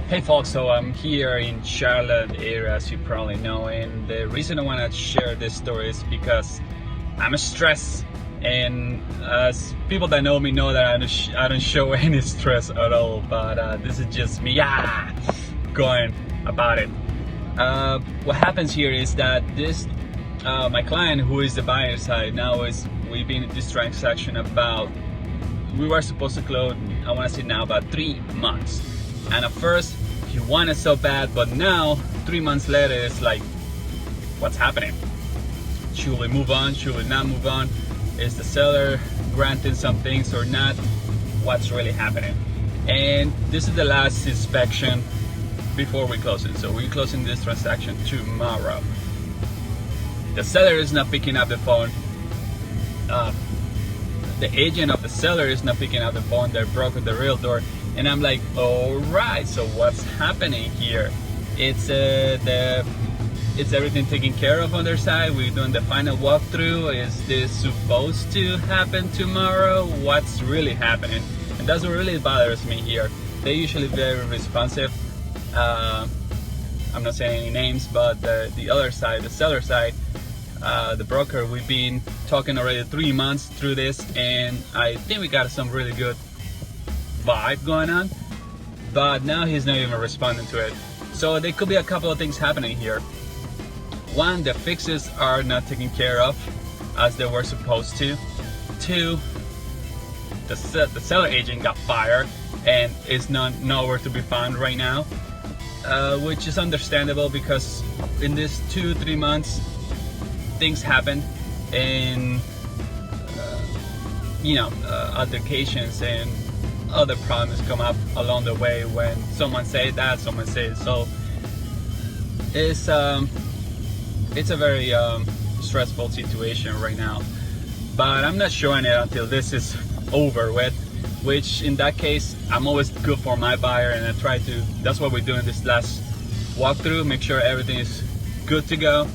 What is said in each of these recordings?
Hey folks, so I'm here in Charlotte area, as you probably know, and the reason I want to share this story is because I'm stressed, and as people that know me know that I don't show any stress at all, but this is just me going about it. What happens here is that my client, who is the buyer side, we've been in this transaction we were supposed to close, I want to say now, about 3 months. And at first he wanted so bad, but now 3 months later it's like, what's happening? Should we move on? Should we not move on? Is the seller granting some things or not? What's really happening? And this is the last inspection before we close it. So we're closing this transaction tomorrow. The seller is not picking up the phone. The agent of the seller is not picking up the phone. They're broker, the realtor. And I'm like, all right, so what's happening here? It's everything taken care of on their side. We're doing the final walkthrough. Is this supposed to happen tomorrow? What's really happening? And that's what really bothers me here. They're usually very responsive. I'm not saying any names, but the other side, the seller side, the broker, we've been talking already 3 months through this, and I think we got some really good vibe going on, but now he's not even responding to it. So there could be a couple of things happening here. One, the fixes are not taken care of as they were supposed to. Two, the seller agent got fired and is nowhere to be found right now, which is understandable because in this 2-3 months things happen, and altercations and other problems come up along the way when someone says that, someone says so. It's a very stressful situation right now, but I'm not showing it until this is over with, which in that case I'm always good for my buyer, and that's what we're doing this last walkthrough, make sure everything is good to go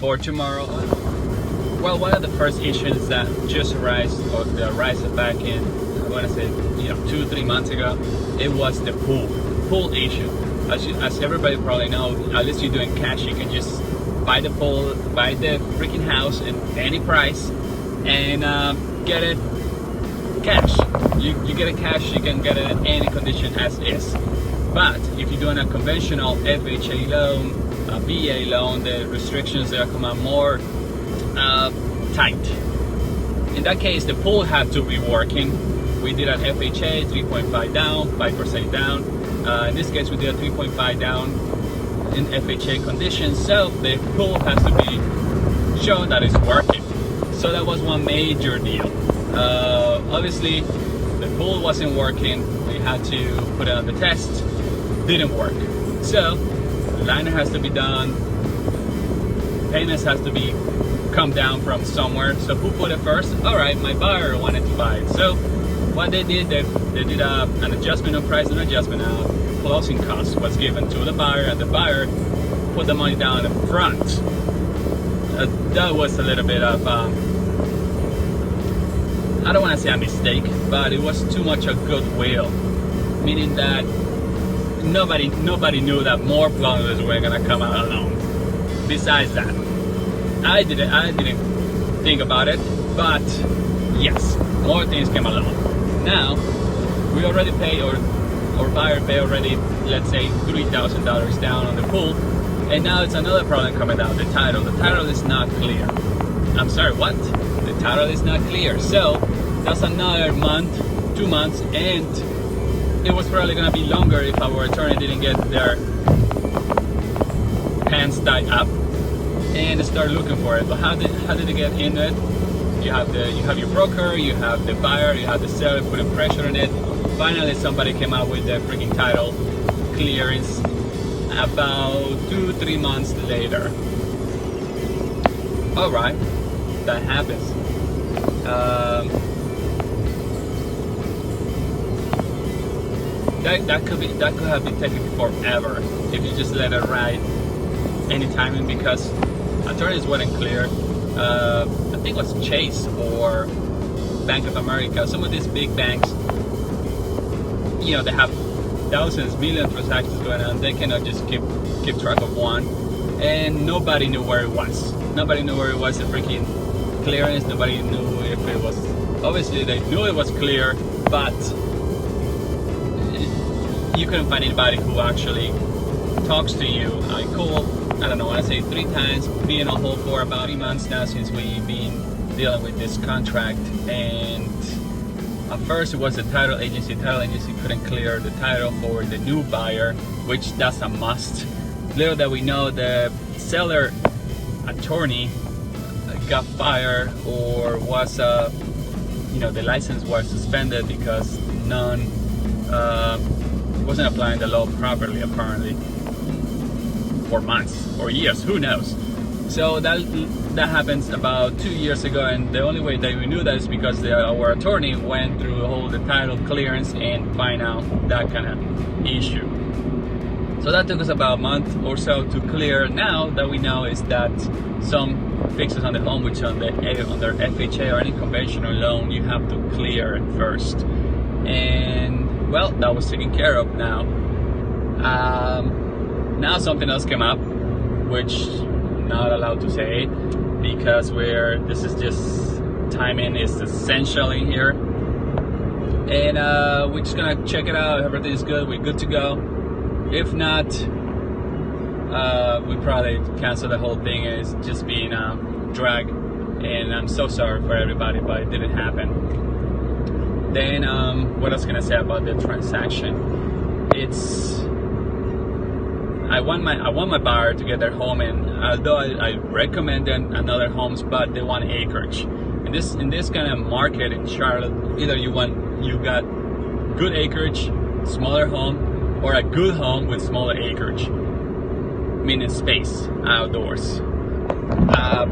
for tomorrow. Well, one of the first issues that just arose back in, I want to say, 2-3 months ago, it was the pool issue. As everybody probably know, at least you're doing cash, you can just buy the pool, buy the freaking house in any price, and get it cash. You get it cash, you can get it in any condition as is. But if you're doing a conventional FHA loan, a VA loan, the restrictions there come out more tight. In that case, the pool had to be working. We did an FHA 3.5 down, 5% down. In this case, we did a 3.5 down in FHA conditions, so the pool has to be shown that it's working. So that was one major deal. Obviously, the pool wasn't working. We had to put it on the test. Didn't work. So the liner has to be done. Payments has to be come down from somewhere. So who put it first? All right, my buyer wanted to buy it. So what they did an adjustment of price, and adjustment of closing costs was given to the buyer, and the buyer put the money down in front. That was a little bit of I don't want to say a mistake, but it was too much of goodwill, meaning that nobody knew that more plumbers were gonna come out alone. Besides that, I didn't think about it, but yes, more things came along. Now we already pay, or buyer pay already, let's say $3,000 down on the pool, and now it's another problem coming out. The title is not clear. I'm sorry, what? The title is not clear. So that's another month, 2 months, and it was probably gonna be longer if our attorney didn't get their hands tied up and start looking for it. But how did they get in it? You have your broker, you have the buyer, you have the seller putting pressure on it. Finally, somebody came out with the freaking title clearance about 2-3 months later. All right, that happens. That could have been taken forever if you just let it ride any timing, because attorneys weren't clear. I think it was Chase or Bank of America. Some of these big banks, they have thousands, millions of transactions going on. They cannot just keep track of one, and nobody knew where it was. Nobody knew where it was, the freaking clearance. Nobody knew if it was, obviously they knew it was clear, but you couldn't find anybody who actually talks to you. I called, I don't know, I say 3 times, being on hold for about 3 months now since we've been dealing with this contract. And at first it was the title agency. Title agency couldn't clear the title for the new buyer, which that's a must. Little that we know, the seller attorney got fired, or was the license was suspended because none wasn't applying the law properly, apparently, for months or years, who knows. So that happens about 2 years ago, and the only way that we knew that is because our attorney went through all the title clearance and find out that kind of issue. So that took us about a month or so to clear. Now that we know is that some fixes on the home, which under FHA or any conventional loan, you have to clear it first. And well, that was taken care of now. Now something else came up, which not allowed to say because this is just timing is essential in here. And we're just gonna check it out. Everything is good. We're good to go. If not, we probably cancel the whole thing. It's just being a drag, and I'm so sorry for everybody, but it didn't happen. Then what else can I say about the transaction? I want my buyer to get their home, and although I recommend them another homes, but they want acreage. In this kind of market in Charlotte, either you got good acreage, smaller home, or a good home with smaller acreage, meaning space outdoors. I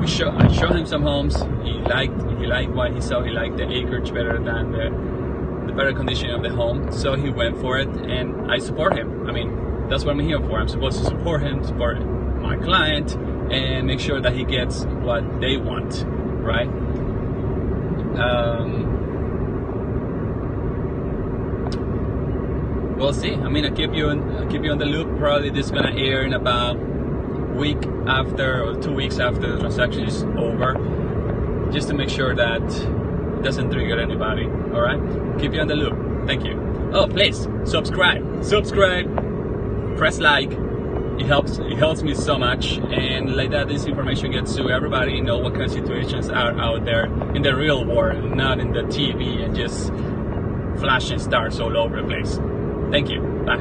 showed him some homes. He liked what he saw. He liked the acreage better than the better condition of the home, so he went for it, and I support him. I mean, that's what I'm here for. I'm supposed to support him, support my client, and make sure that he gets what they want, right? We'll see. I mean, I'll keep you on the loop. Probably this is gonna air in about week after or 2 weeks after the transaction is over, just to make sure that it doesn't trigger anybody. All right, keep you on the loop. Thank you. Oh, please subscribe, press like. It helps me so much, and like that, this information gets to everybody. Know what kind of situations are out there in the real world, not in the TV and just flashing stars all over the place. Thank you. Bye.